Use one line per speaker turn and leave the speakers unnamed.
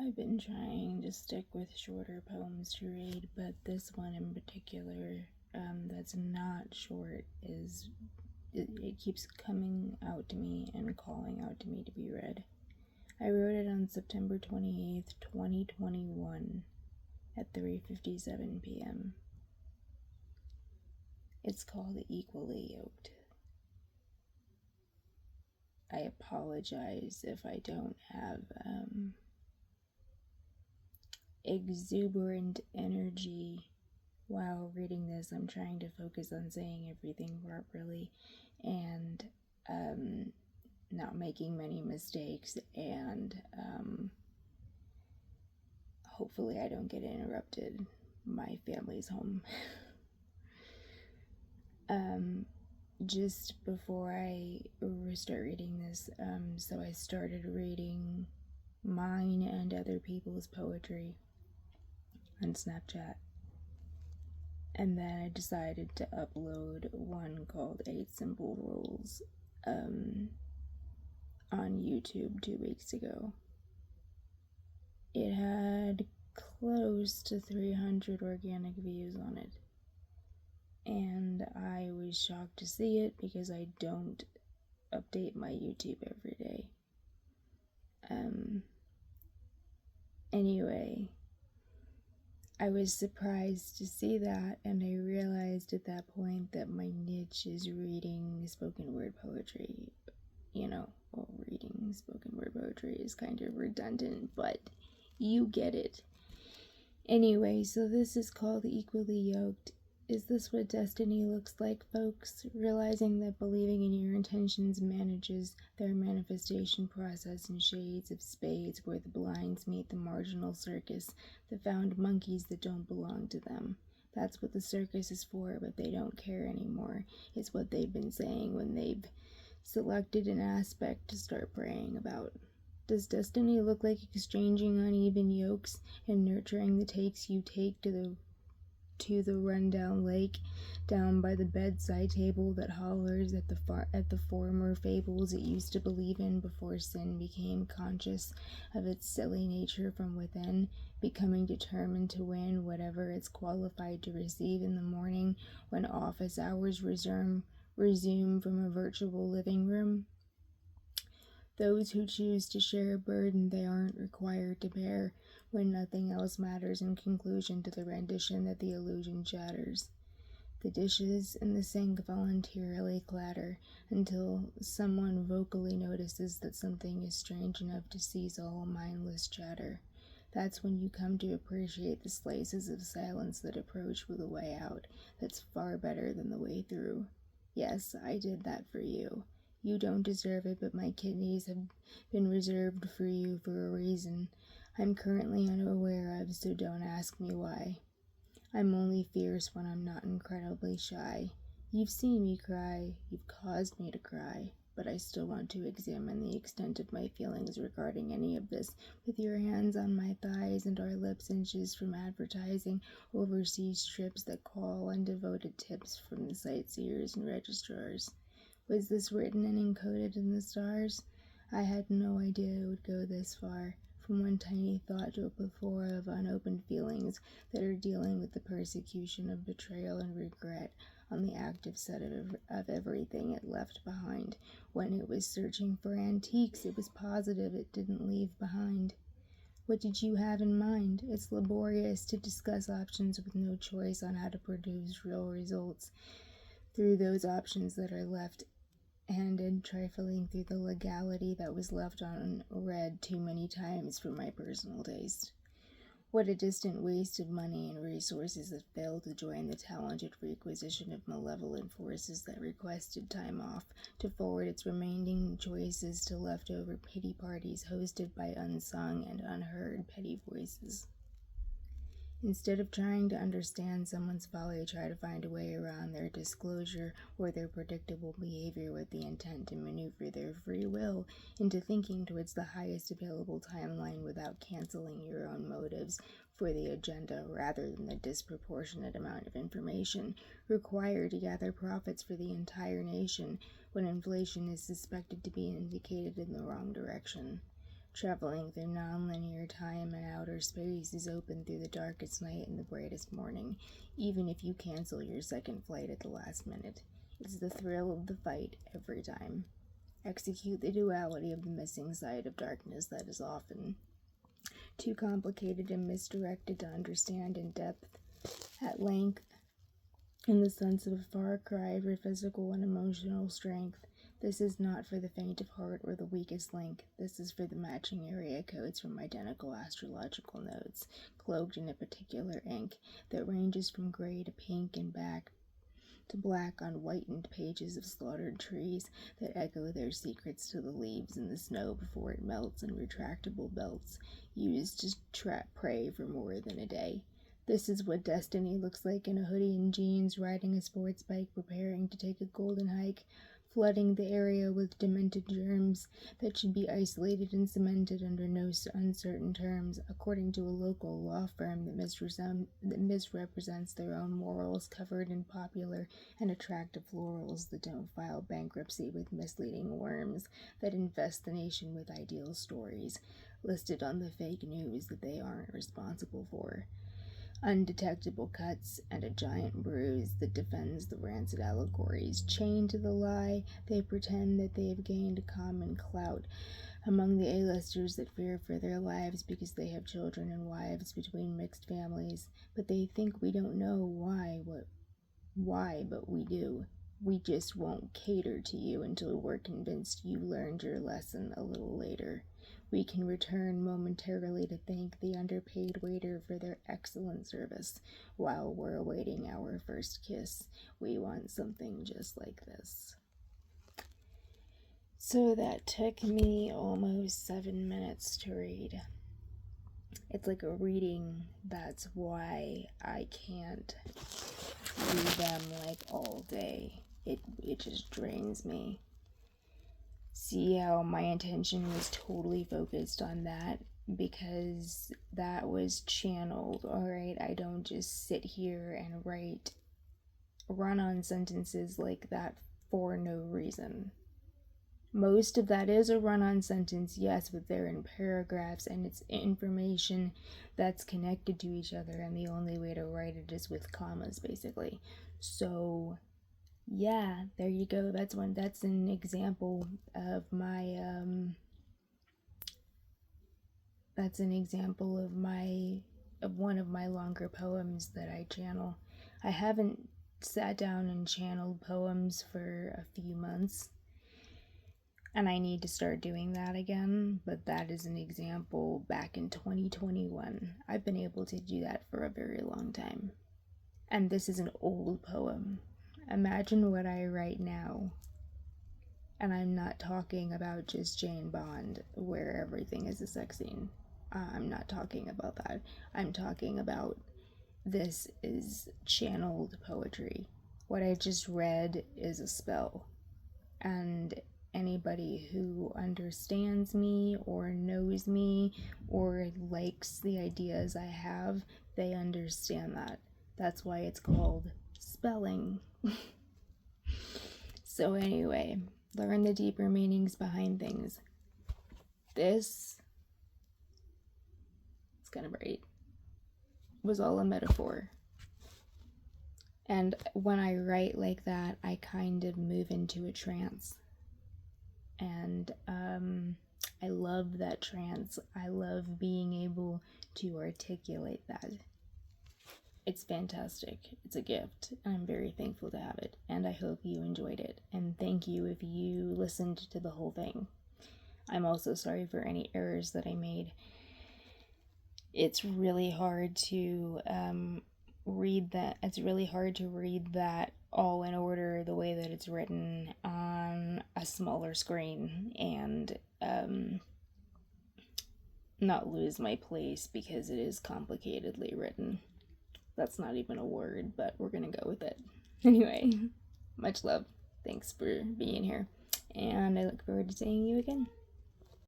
I've been trying to stick with shorter poems to read, but this one in particular, that's not short, it keeps coming out to me and calling out to me to be read. I wrote it on September 28th, 2021 at 3:57 p.m. It's called Equally Yoked. I apologize if I don't have exuberant energy while reading this. I'm trying to focus on saying everything properly and not making many mistakes, and hopefully I don't get interrupted. My family's home. Just before I start reading this, so I started reading mine and other people's poetry on Snapchat. And then I decided to upload one called 8 Simple Rules on YouTube 2 weeks ago. It had close to 300 organic views on it. And I was shocked to see it because I don't update my YouTube every day. Anyway, I was surprised to see that, and I realized at that point that my niche is reading spoken word poetry. Reading spoken word poetry is kind of redundant, but you get it. Anyway, so this is called Equally Yoked. Is this what destiny looks like, folks? Realizing that believing in your intentions manages their manifestation process in shades of spades, where the blinds meet the marginal circus, the found monkeys that don't belong to them. That's what the circus is for, but they don't care anymore. It's what they've been saying when they've selected an aspect to start praying about. Does destiny look like exchanging uneven yokes and nurturing the takes you take to the rundown lake down by the bedside table that hollers at the former fables it used to believe in before sin became conscious of its silly nature from within, becoming determined to win whatever it's qualified to receive in the morning when office hours resume from a virtual living room? Those who choose to share a burden they aren't required to bear when nothing else matters in conclusion to the rendition that the illusion shatters. The dishes in the sink voluntarily clatter until someone vocally notices that something is strange enough to seize all mindless chatter. That's when you come to appreciate the slices of silence that approach with a way out that's far better than the way through. Yes, I did that for you. You don't deserve it, but my kidneys have been reserved for you for a reason I'm currently unaware of, so don't ask me why. I'm only fierce when I'm not incredibly shy. You've seen me cry, you've caused me to cry, but I still want to examine the extent of my feelings regarding any of this, with your hands on my thighs and our lips inches from advertising overseas trips that call undevoted tips from the sightseers and registrars. Was this written and encoded in the stars? I had no idea it would go this far, from one tiny thought to a plethora of unopened feelings that are dealing with the persecution of betrayal and regret on the active set of everything it left behind. When it was searching for antiques, it was positive it didn't leave behind. What did you have in mind? It's laborious to discuss options with no choice on how to produce real results through those options that are left handed, trifling through the legality that was left unread too many times for my personal taste. What a distant waste of money and resources that failed to join the talented requisition of malevolent forces that requested time off to forward its remaining choices to leftover pity parties hosted by unsung and unheard petty voices. Instead of trying to understand someone's folly, try to find a way around their disclosure or their predictable behavior with the intent to maneuver their free will into thinking towards the highest available timeline without canceling your own motives for the agenda, rather than the disproportionate amount of information required to gather profits for the entire nation when inflation is suspected to be indicated in the wrong direction. traveling through non-linear time and outer space is open through the darkest night and the brightest morning, even if you cancel your second flight at the last minute. It's the thrill of the fight every time. Execute the duality of the missing side of darkness that is often too complicated and misdirected to understand in depth, at length, in the sense of a far cry for physical and emotional strength. This is not for the faint of heart or the weakest link. This is for the matching area codes from identical astrological nodes, cloaked in a particular ink that ranges from gray to pink and back to black on whitened pages of slaughtered trees that echo their secrets to the leaves in the snow before it melts in retractable belts used to trap prey for more than a day. This is what destiny looks like in a hoodie and jeans, riding a sports bike, preparing to take a golden hike, flooding the area with demented germs that should be isolated and cemented under no uncertain terms, according to a local law firm that misrepresents their own morals, covered in popular and attractive florals that don't file bankruptcy with misleading worms that infest the nation with ideal stories, listed on the fake news that they aren't responsible for. Undetectable cuts and a giant bruise that defends the rancid allegories. Chained to the lie, they pretend that they have gained common clout among the A-listers that fear for their lives because they have children and wives between mixed families, but they think we don't know why, but we do. We just won't cater to you until we're convinced you learned your lesson a little later. We can return momentarily to thank the underpaid waiter for their excellent service while we're awaiting our first kiss. We want something just like this. So that took me almost 7 minutes to read. It's like a reading. That's why I can't do them like all day. It just drains me. See how my attention was totally focused on that, because that was channeled. Alright, I don't just sit here and write run-on sentences like that for no reason. Most of that is a run-on sentence, yes, but they're in paragraphs and it's information that's connected to each other, and the only way to write it is with commas, basically. So yeah, there you go. That's an example of my of one of my longer poems that I channel. I haven't sat down and channeled poems for a few months, and I need to start doing that again, but that is an example back in 2021. I've been able to do that for a very long time. And this is an old poem. Imagine what I write now. And I'm not talking about just Jane Bond, where everything is a sex scene. I'm not talking about that. I'm talking about this is channeled poetry. What I just read is a spell. And anybody who understands me or knows me or likes the ideas I have, they understand that. That's why it's called spelling. So anyway, learn the deeper meanings behind things. This, it's kind of right, was all a metaphor. And when I write like that, I kind of move into a trance. And I love that trance. I love being able to articulate that. It's fantastic. It's a gift. I'm very thankful to have it, and I hope you enjoyed it. And thank you if you listened to the whole thing. I'm also sorry for any errors that I made. It's really hard to read that. It's really hard to read that all in order the way that it's written on a smaller screen, and not lose my place because it is complicatedly written. That's not even a word, but we're gonna go with it. Anyway, much love. Thanks for being here, and I look forward to seeing you again.